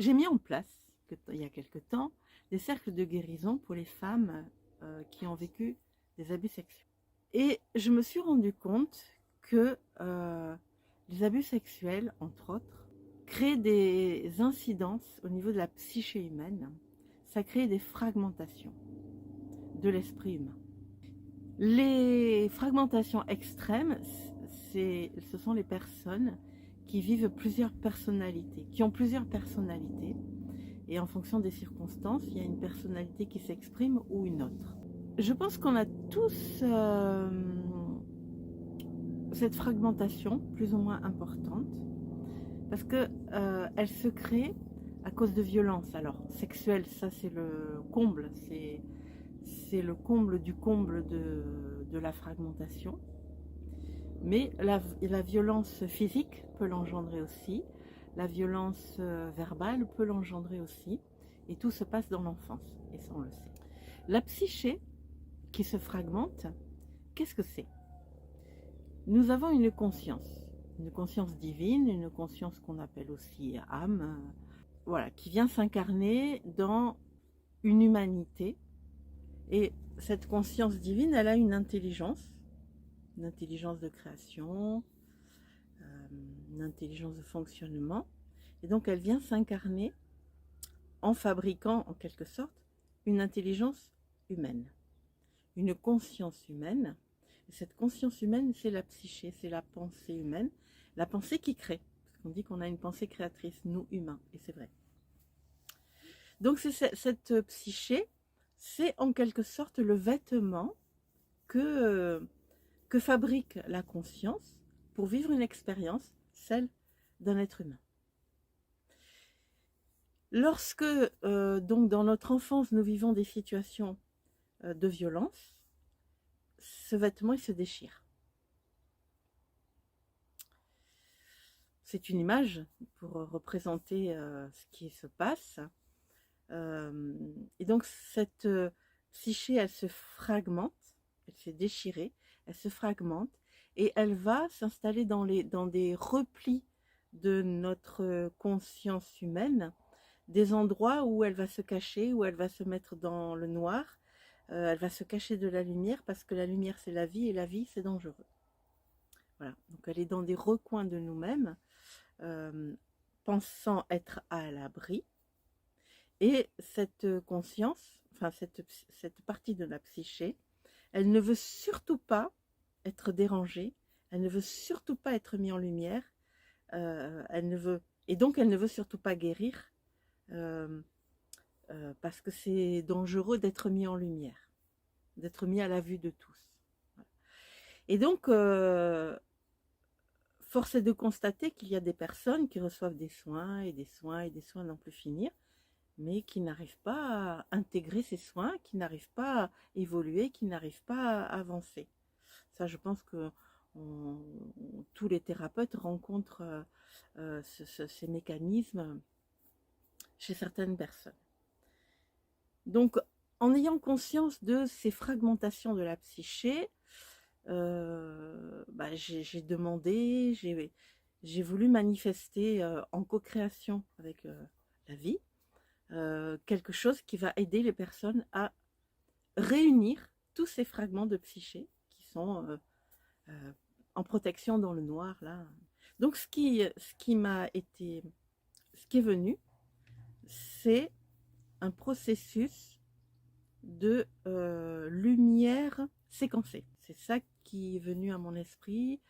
J'ai mis en place, il y a quelque temps, des cercles de guérison pour les femmes qui ont vécu des abus sexuels. Et je me suis rendu compte que les abus sexuels, entre autres, créent des incidences au niveau de la psyché humaine. Ça crée des fragmentations de l'esprit humain. Les fragmentations extrêmes, ce sont les personnes qui vivent plusieurs personnalités, qui ont plusieurs personnalités. Et en fonction des circonstances, il y a une personnalité qui s'exprime ou une autre. Je pense qu'on a tous cette fragmentation plus ou moins importante parce que elle se crée à cause de violences. Alors sexuelle, ça c'est le comble, c'est le comble du comble de la fragmentation. Mais la violence physique peut l'engendrer aussi, la violence verbale peut l'engendrer aussi, et tout se passe dans l'enfance, et ça on le sait. La psyché qui se fragmente, qu'est-ce que c'est? Nous avons une conscience divine, une conscience qu'on appelle aussi âme, voilà, qui vient s'incarner dans une humanité, et cette conscience divine, elle a une intelligence de création, une intelligence de fonctionnement, et donc elle vient s'incarner en fabriquant en quelque sorte une intelligence humaine, une conscience humaine. Et cette conscience humaine, c'est la psyché, c'est la pensée humaine, la pensée qui crée, parce qu'on dit qu'on a une pensée créatrice, nous humains, et c'est vrai. Donc cette psyché, c'est en quelque sorte le vêtement que fabrique la conscience pour vivre une expérience, celle d'un être humain. Lorsque, donc dans notre enfance, nous vivons des situations de violence, ce vêtement, il se déchire. C'est une image pour représenter ce qui se passe. Et donc, cette psyché, elle se fragmente, elle s'est déchirée, elle se fragmente, et elle va s'installer dans des replis de notre conscience humaine, des endroits où elle va se cacher, où elle va se mettre dans le noir, elle va se cacher de la lumière, parce que la lumière c'est la vie, et la vie c'est dangereux. Voilà, donc elle est dans des recoins de nous-mêmes, pensant être à l'abri, et cette conscience, enfin cette partie de la psyché, elle ne veut surtout pas être dérangée, elle ne veut surtout pas être mise en lumière, et donc elle ne veut surtout pas guérir, parce que c'est dangereux d'être mis en lumière, d'être mis à la vue de tous. Et donc, force est de constater qu'il y a des personnes qui reçoivent des soins et des soins et des soins n'en plus finir, mais qui n'arrivent pas à intégrer ces soins, qui n'arrivent pas à évoluer, qui n'arrivent pas à avancer. Ça, je pense que tous les thérapeutes rencontrent ces mécanismes chez certaines personnes. Donc, en ayant conscience de ces fragmentations de la psyché, j'ai demandé, j'ai voulu manifester en co-création avec la vie, quelque chose qui va aider les personnes à réunir tous ces fragments de psyché qui sont en protection dans le noir là. Donc ce qui est venu, c'est un processus de lumière séquencée. C'est ça qui est venu à mon esprit,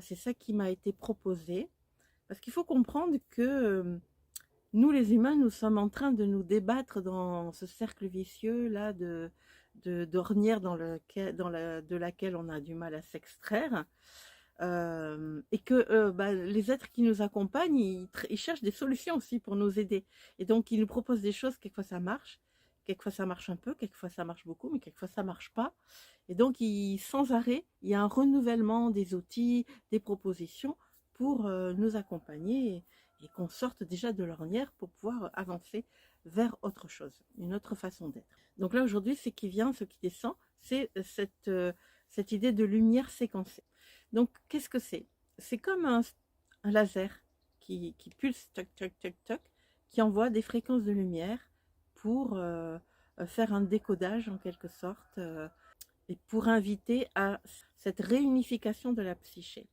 c'est ça qui m'a été proposé, parce qu'il faut comprendre que nous les humains, nous sommes en train de nous débattre dans ce cercle vicieux là d'ornière de laquelle on a du mal à s'extraire, et que les êtres qui nous accompagnent, ils cherchent des solutions aussi pour nous aider, et donc ils nous proposent des choses. Quelquefois ça marche, quelquefois ça marche un peu, quelquefois ça marche beaucoup, mais quelquefois ça marche pas, et donc sans arrêt il y a un renouvellement des outils, des propositions pour nous accompagner, et qu'on sorte déjà de l'ornière pour pouvoir avancer vers autre chose, une autre façon d'être. Donc là aujourd'hui, ce qui vient, ce qui descend, c'est cette idée de lumière séquencée. Donc qu'est-ce que c'est? C'est comme un laser qui pulse, toc, toc, toc, toc, qui envoie des fréquences de lumière pour faire un décodage en quelque sorte et pour inviter à cette réunification de la psyché.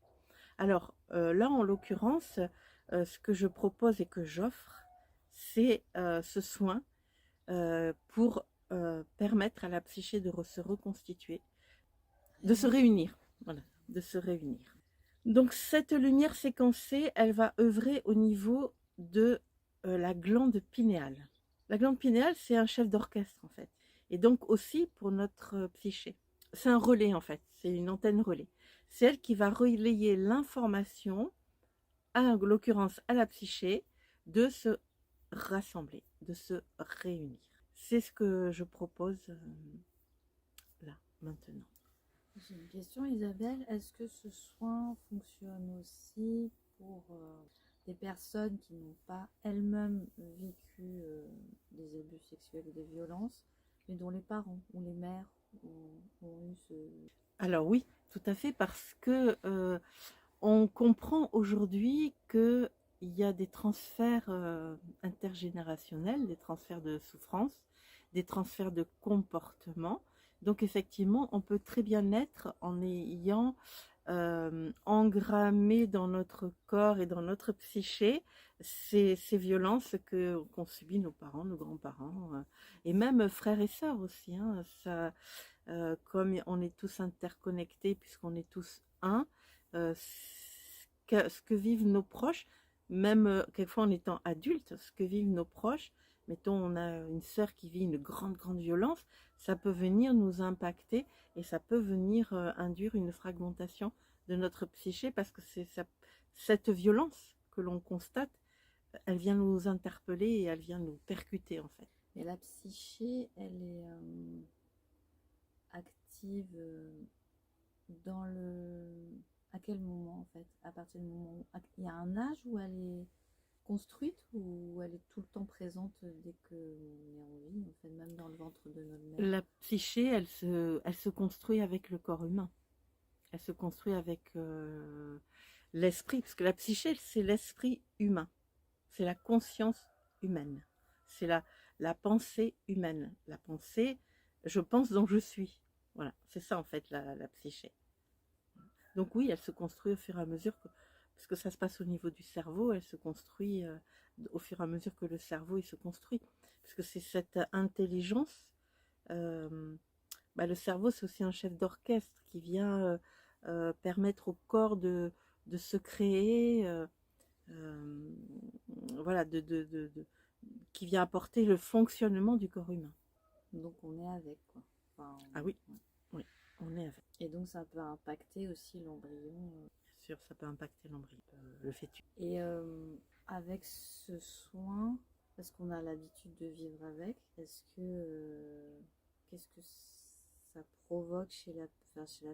Alors là, en l'occurrence, ce que je propose et que j'offre, c'est ce soin pour permettre à la psyché de se reconstituer, de se réunir, voilà, de se réunir. Donc cette lumière séquencée, elle va œuvrer au niveau de la glande pinéale. La glande pinéale, c'est un chef d'orchestre en fait, et donc aussi pour notre psyché. C'est un relais en fait, c'est une antenne relais. C'est elle qui va relayer l'information, en l'occurrence à la psyché, de se rassembler, de se réunir. C'est ce que je propose là, maintenant. J'ai une question, Isabelle. Est-ce que ce soin fonctionne aussi pour des personnes qui n'ont pas elles-mêmes vécu des abus sexuels ou des violences, mais dont les parents ou les mères ont eu ce... Alors oui, tout à fait, parce que on comprend aujourd'hui qu'il y a des transferts intergénérationnels, des transferts de souffrance, des transferts de comportement. Donc effectivement, on peut très bien naître en ayant engrammé dans notre corps et dans notre psyché ces violences qu'ont subies nos parents, nos grands-parents, et même frères et sœurs aussi. Hein, ça, comme on est tous interconnectés, puisqu'on est tous un, ce que vivent nos proches, même quelquefois en étant adultes, ce que vivent nos proches, mettons on a une sœur qui vit une grande violence, ça peut venir nous impacter et ça peut venir induire une fragmentation de notre psyché, parce que c'est cette violence que l'on constate, elle vient nous interpeller et elle vient nous percuter en fait. Mais la psyché, elle est active dans le... À quel moment en fait? À partir du moment où il y a un âge où elle est construite, ou elle est tout le temps présente dès qu'on est en vie, en fait, même dans le ventre de notre mère? La psyché, elle se construit avec le corps humain. Elle se construit avec l'esprit, parce que la psyché, c'est l'esprit humain. C'est la conscience humaine. C'est la pensée humaine. La pensée, je pense donc je suis. Voilà, c'est ça en fait la psyché. Donc oui, elle se construit au fur et à mesure, parce que ça se passe au niveau du cerveau, elle se construit au fur et à mesure que le cerveau il se construit. Parce que c'est cette intelligence, le cerveau c'est aussi un chef d'orchestre qui vient permettre au corps de se créer, voilà, qui vient apporter le fonctionnement du corps humain. Donc on est avec, quoi. Enfin, Ah oui, ouais. Oui, on est avec. Et donc ça peut impacter aussi l'embryon. Bien sûr, ça peut impacter l'embryon, le fœtus. Et avec ce soin, parce qu'on a l'habitude de vivre avec, est-ce que qu'est-ce que ça provoque chez la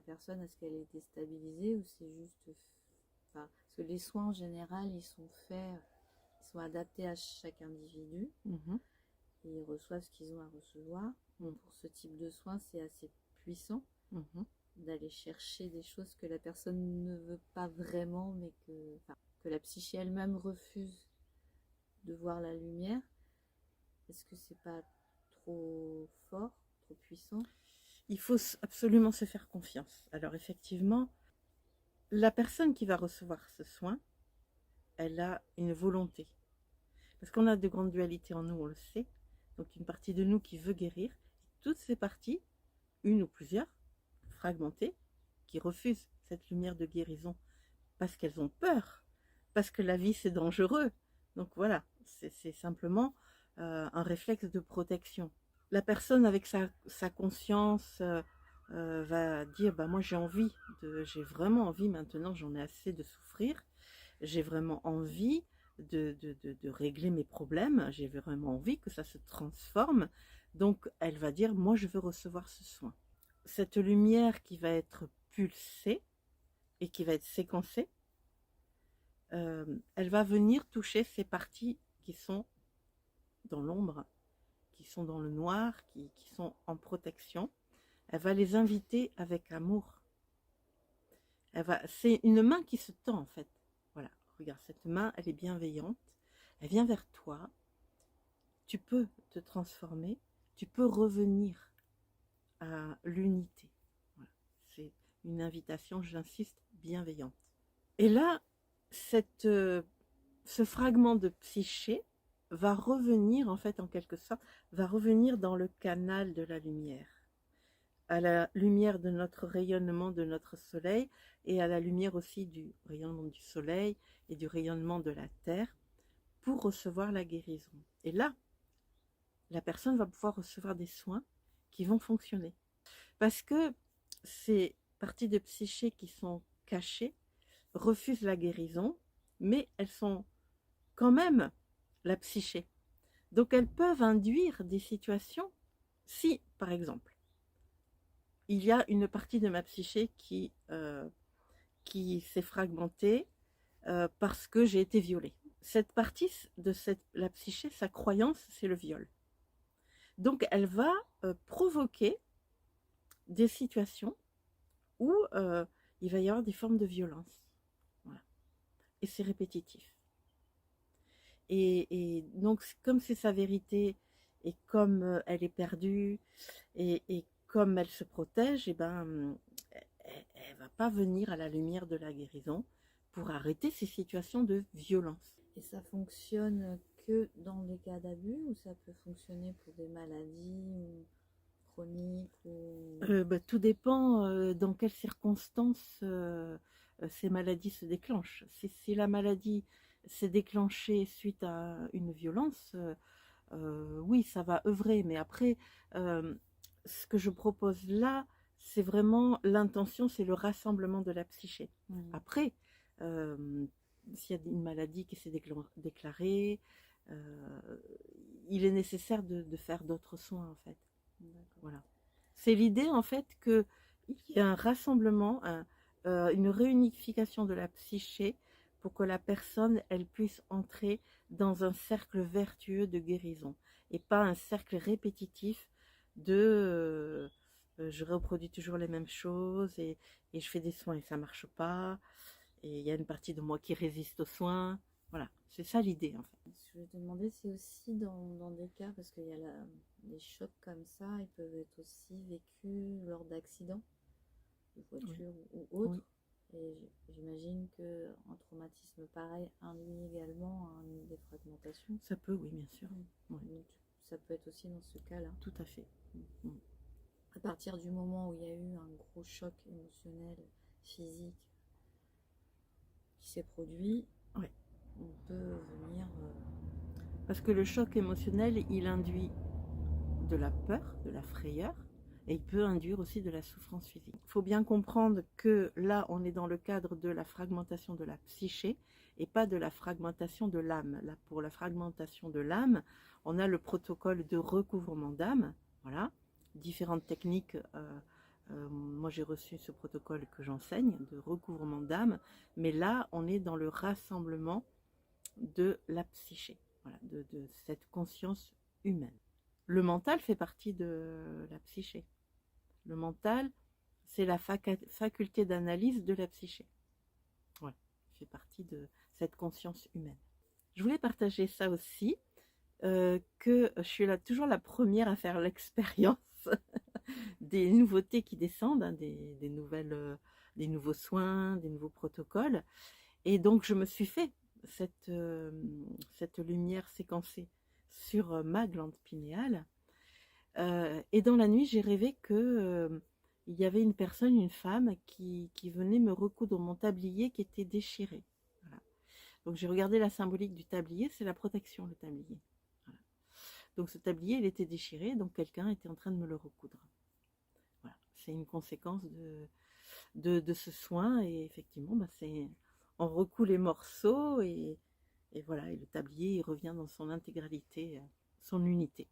personne? Est-ce qu'elle est déstabilisée, ou c'est juste... Enfin, parce que les soins en général, ils sont faits, ils sont adaptés à chaque individu. Et ils reçoivent ce qu'ils ont à recevoir. Pour ce type de soins, c'est assez puissant d'aller chercher des choses que la personne ne veut pas vraiment, mais que la psyché elle-même refuse de voir la lumière. Est-ce que c'est pas trop fort, trop puissant? Il faut absolument se faire confiance. Alors effectivement, la personne qui va recevoir ce soin, elle a une volonté. Parce qu'on a de grandes dualités en nous, on le sait. Donc une partie de nous qui veut guérir. Toutes ces parties, une ou plusieurs, fragmentées, qui refusent cette lumière de guérison parce qu'elles ont peur, parce que la vie c'est dangereux. Donc voilà, c'est simplement un réflexe de protection. La personne avec sa conscience va dire, moi j'ai vraiment envie maintenant, j'en ai assez de souffrir, j'ai vraiment envie de régler mes problèmes, j'ai vraiment envie que ça se transforme. Donc elle va dire, moi je veux recevoir ce soin. Cette lumière qui va être pulsée et qui va être séquencée, elle va venir toucher ces parties qui sont dans l'ombre, qui sont dans le noir, qui sont en protection. Elle va les inviter avec amour. C'est une main qui se tend en fait. Voilà, regarde, cette main, elle est bienveillante. Elle vient vers toi tu peux te transformer, tu peux revenir à l'unité. Voilà. C'est une invitation, j'insiste, bienveillante. Et là, ce fragment de psyché va revenir, en fait, en quelque sorte, va revenir dans le canal de la lumière, à la lumière de notre rayonnement de notre soleil et à la lumière aussi du rayonnement du soleil et du rayonnement de la terre pour recevoir la guérison. Et là, la personne va pouvoir recevoir des soins qui vont fonctionner. Parce que ces parties de psyché qui sont cachées refusent la guérison, mais elles sont quand même la psyché. Donc elles peuvent induire des situations si, par exemple, il y a une partie de ma psyché qui s'est fragmentée parce que j'ai été violée. Cette partie de la psyché, sa croyance, c'est le viol. Donc elle va provoquer des situations où il va y avoir des formes de violence. Voilà. Et c'est répétitif. Et donc, comme c'est sa vérité, et comme elle est perdue, et comme elle se protège, et ben, elle va pas venir à la lumière de la guérison pour arrêter ces situations de violence. Et ça fonctionne que dans les cas d'abus ou ça peut fonctionner pour des maladies chroniques ou... Tout dépend dans quelles circonstances ces maladies se déclenchent. Si la maladie s'est déclenchée suite à une violence, oui, ça va œuvrer. Mais après, ce que je propose là, c'est vraiment l'intention, c'est le rassemblement de la psyché. Après, s'il y a une maladie qui s'est déclarée, il est nécessaire de faire d'autres soins en fait. Voilà. C'est l'idée en fait qu'il y a un rassemblement, une réunification de la psyché pour que la personne elle puisse entrer dans un cercle vertueux de guérison et pas un cercle répétitif de je reproduis toujours les mêmes choses et je fais des soins et ça marche pas et il y a une partie de moi qui résiste aux soins. Voilà, c'est ça l'idée en fait. Je voulais te demander, c'est aussi dans des cas, parce qu'il y a les chocs comme ça, ils peuvent être aussi vécus lors d'accidents de voiture ou autres. Oui. Et j'imagine qu'un traumatisme pareil induit également des fragmentations. Ça peut, oui, bien sûr. Oui. Donc, ça peut être aussi dans ce cas-là. Tout à fait. À partir du moment où il y a eu un gros choc émotionnel, physique, qui s'est produit, ouais. On peut venir... Parce que le choc émotionnel, il induit de la peur, de la frayeur, et il peut induire aussi de la souffrance physique. Il faut bien comprendre que là, on est dans le cadre de la fragmentation de la psyché et pas de la fragmentation de l'âme. Là, pour la fragmentation de l'âme, on a le protocole de recouvrement d'âme, voilà, différentes techniques. Moi, j'ai reçu ce protocole que j'enseigne de recouvrement d'âme, mais là, on est dans le rassemblement de la psyché, voilà, de cette conscience humaine. Le mental fait partie de la psyché. Le mental, c'est la faculté d'analyse de la psyché. Voilà, il fait partie de cette conscience humaine. Je voulais partager ça aussi, que je suis toujours la première à faire l'expérience des nouveautés qui descendent, hein, des nouveaux soins, des nouveaux protocoles. Et donc, je me suis fait cette lumière séquencée sur ma glande pinéale. Et dans la nuit, j'ai rêvé que il y avait une personne, une femme, qui venait me recoudre mon tablier qui était déchiré. Voilà. Donc j'ai regardé la symbolique du tablier, c'est la protection, le tablier. Voilà. Donc ce tablier, il était déchiré, donc quelqu'un était en train de me le recoudre. Voilà. C'est une conséquence de ce soin, et effectivement, on recoud les morceaux, et voilà, et le tablier, il revient dans son intégralité, son unité.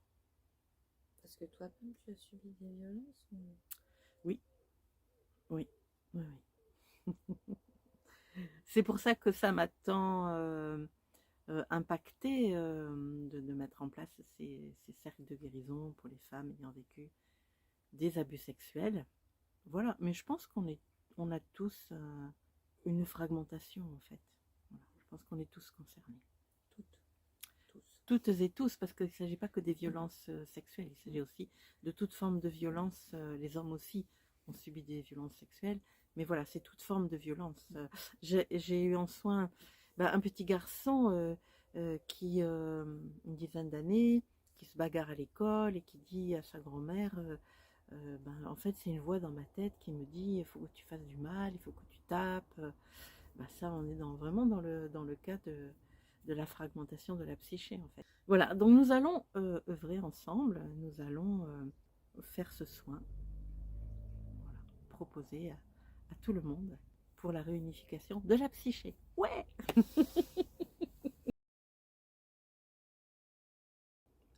Parce que toi-même, tu as subi des violences ou... Oui. C'est pour ça que ça m'a tant impacté de mettre en place ces cercles de guérison pour les femmes ayant vécu des abus sexuels. Voilà, mais je pense on a tous une fragmentation en fait. Voilà. Je pense qu'on est tous concernés. Tous. toutes et tous, parce qu'il ne s'agit pas que des violences sexuelles, il s'agit aussi de toute forme de violence. Les hommes aussi ont subi des violences sexuelles, mais voilà, c'est toute forme de violence. J'ai eu en soin un petit garçon qui, une dizaine d'années, qui se bagarre à l'école et qui dit à sa grand-mère, en fait, c'est une voix dans ma tête qui me dit, il faut que tu fasses du mal, il faut que tu tapes. Ça, on est vraiment dans le cas de la fragmentation de la psyché, en fait. Voilà, donc nous allons œuvrer ensemble, nous allons faire ce soin, voilà, proposer à tout le monde pour la réunification de la psyché. Ouais.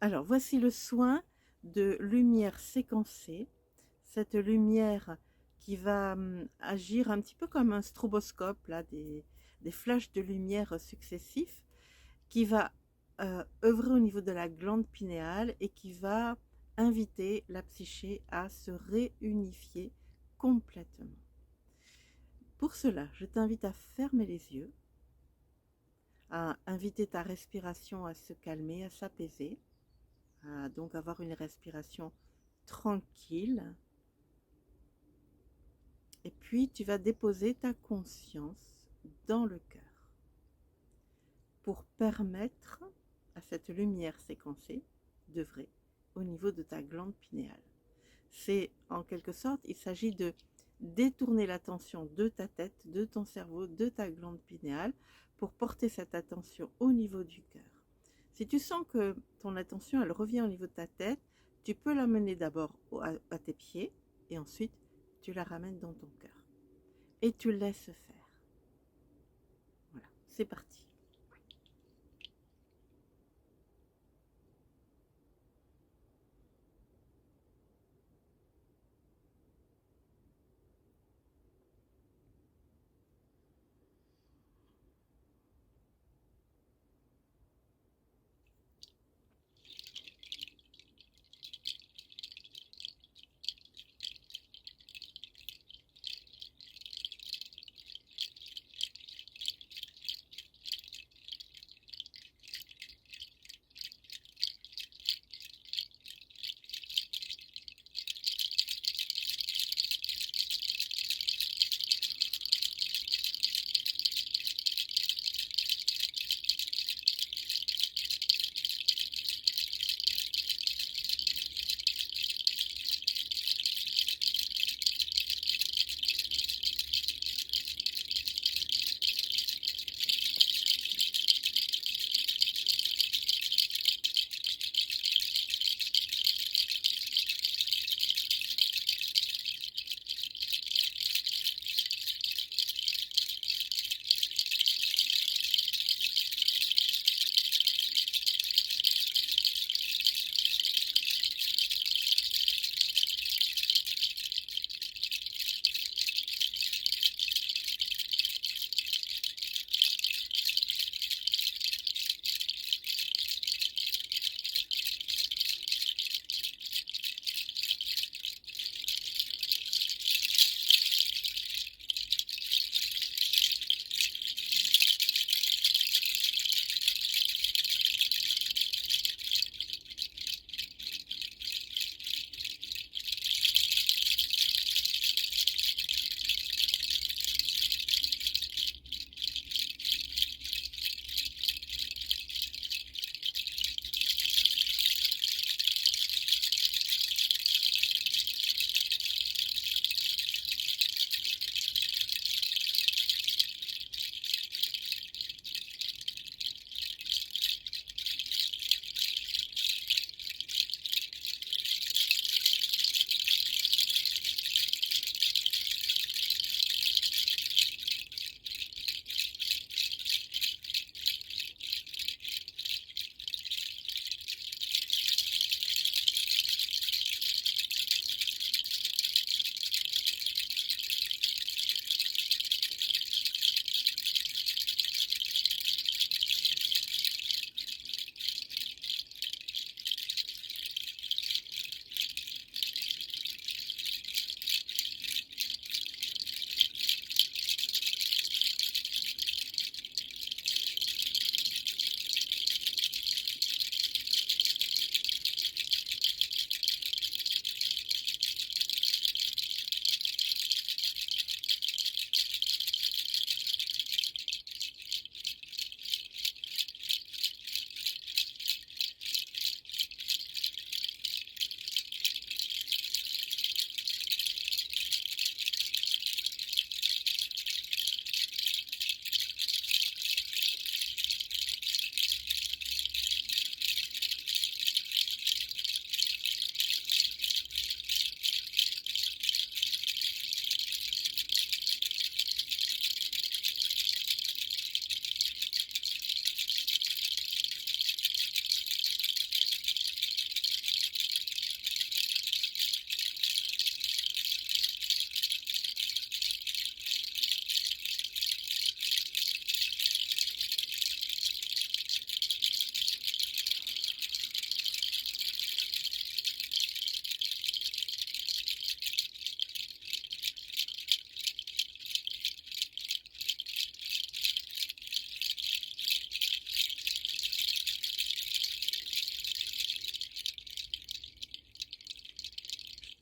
Alors, voici le soin de lumière séquencée. Cette lumière qui va agir un petit peu comme un stroboscope, là, des flashs de lumière successifs, qui va œuvrer au niveau de la glande pinéale et qui va inviter la psyché à se réunifier complètement. Pour cela, je t'invite à fermer les yeux, à inviter ta respiration à se calmer, à s'apaiser, à donc avoir une respiration tranquille. Et puis, tu vas déposer ta conscience dans le cœur pour permettre à cette lumière séquencée d'œuvrer au niveau de ta glande pinéale. C'est en quelque sorte, il s'agit de détourner l'attention de ta tête, de ton cerveau, de ta glande pinéale pour porter cette attention au niveau du cœur. Si tu sens que ton attention, elle revient au niveau de ta tête, tu peux l'amener d'abord à tes pieds et ensuite tu la ramènes dans ton cœur. Et tu laisses faire. Voilà, c'est parti.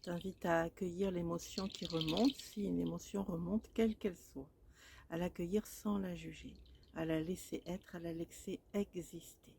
t'invite à accueillir l'émotion qui remonte, si une émotion remonte, quelle qu'elle soit, à l'accueillir sans la juger, à la laisser être, à la laisser exister.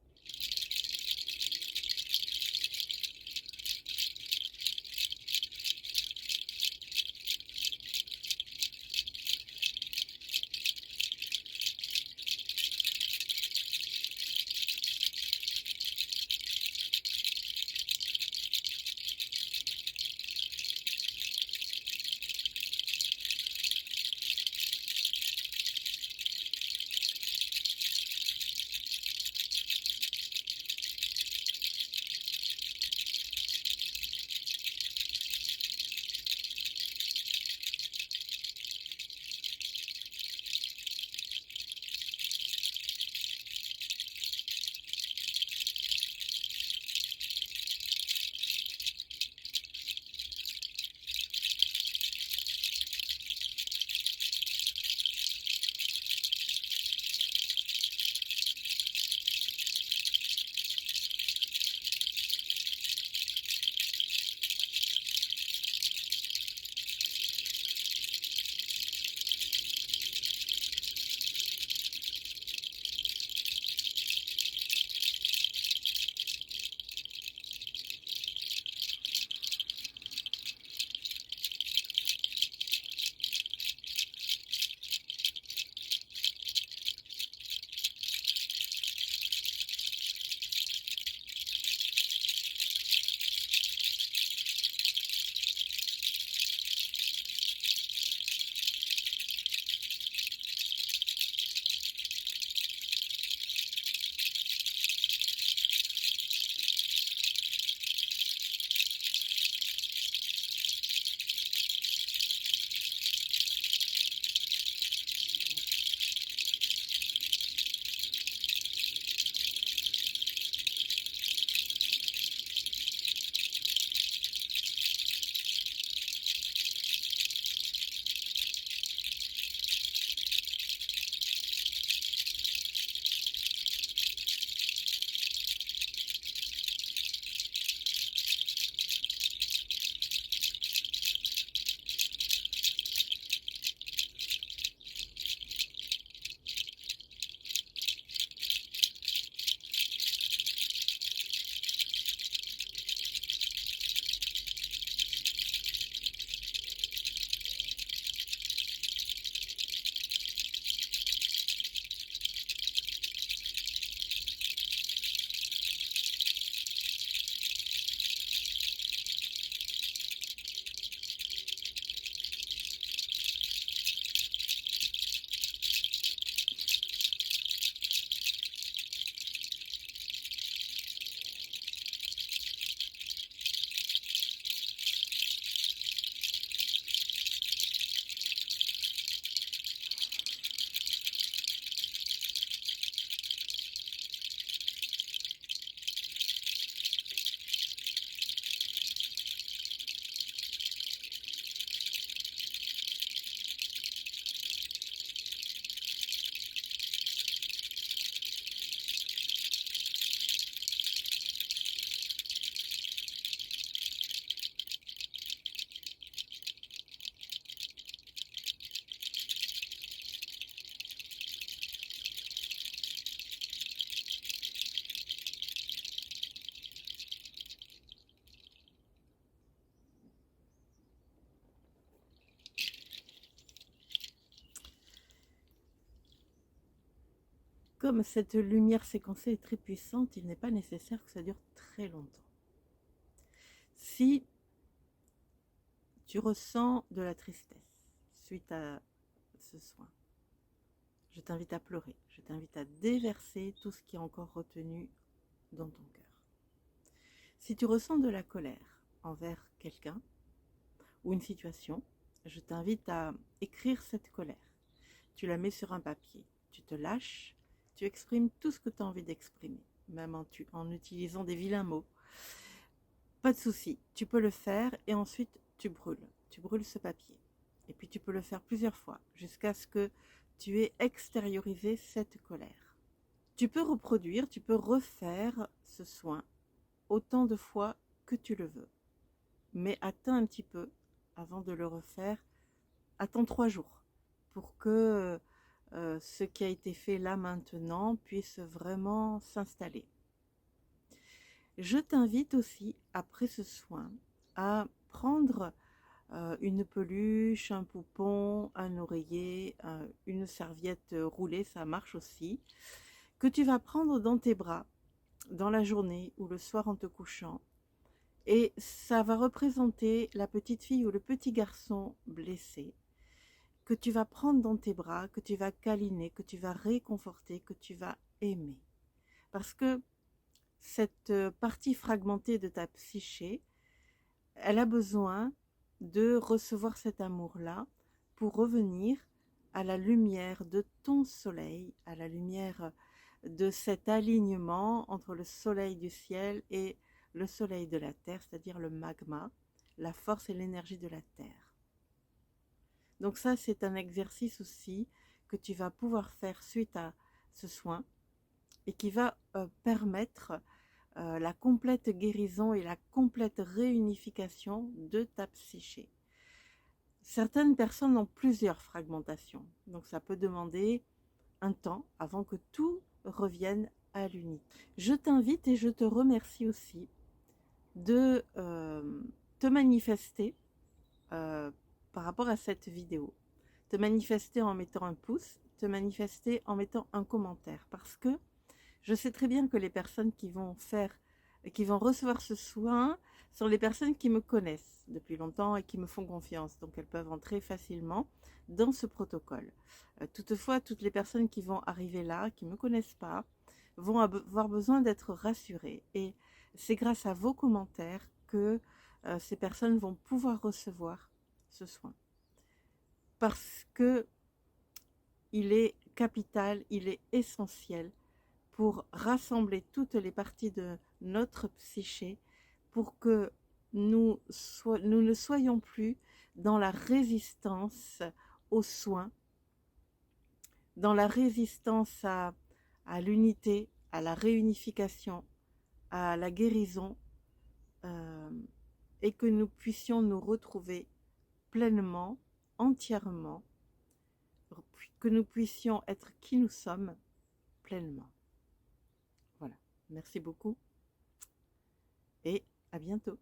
Comme cette lumière séquencée est très puissante, il n'est pas nécessaire que ça dure très longtemps. Si tu ressens de la tristesse suite à ce soin, je t'invite à pleurer, je t'invite à déverser tout ce qui est encore retenu dans ton cœur. Si tu ressens de la colère envers quelqu'un ou une situation, je t'invite à écrire cette colère. Tu la mets sur un papier, tu te lâches, tu exprimes tout ce que tu as envie d'exprimer, même en utilisant des vilains mots. Pas de souci, tu peux le faire et ensuite tu brûles ce papier. Et puis tu peux le faire plusieurs fois jusqu'à ce que tu aies extériorisé cette colère. Tu peux reproduire, tu peux refaire ce soin autant de fois que tu le veux. mais attends un petit peu avant de le refaire. Attends 3 jours pour que ce qui a été fait là maintenant puisse vraiment s'installer. Je t'invite aussi, après ce soin, à prendre une peluche, un poupon, un oreiller, une serviette roulée, ça marche aussi, que tu vas prendre dans tes bras dans la journée ou le soir en te couchant. Et ça va représenter la petite fille ou le petit garçon blessé que tu vas prendre dans tes bras, que tu vas câliner, que tu vas réconforter, que tu vas aimer. Parce que cette partie fragmentée de ta psyché, elle a besoin de recevoir cet amour-là pour revenir à la lumière de ton soleil, à la lumière de cet alignement entre le soleil du ciel et le soleil de la terre, c'est-à-dire le magma, la force et l'énergie de la terre. Donc ça, c'est un exercice aussi que tu vas pouvoir faire suite à ce soin et qui va permettre la complète guérison et la complète réunification de ta psyché. Certaines personnes ont plusieurs fragmentations, donc ça peut demander un temps avant que tout revienne à l'unité. Je t'invite et je te remercie aussi de te manifester par rapport à cette vidéo. Te manifester en mettant un pouce, te manifester en mettant un commentaire, parce que je sais très bien que les personnes qui vont recevoir ce soin sont les personnes qui me connaissent depuis longtemps et qui me font confiance, donc elles peuvent entrer facilement dans ce protocole. Toutefois, toutes les personnes qui vont arriver là, qui ne me connaissent pas, vont avoir besoin d'être rassurées, et c'est grâce à vos commentaires que ces personnes vont pouvoir recevoir ce soin. Parce que il est capital, il est essentiel pour rassembler toutes les parties de notre psyché pour que nous ne soyons plus dans la résistance aux soins, dans la résistance à l'unité, à la réunification, à la guérison, et que nous puissions nous retrouver pleinement, entièrement, que nous puissions être qui nous sommes pleinement. Voilà, merci beaucoup et à bientôt.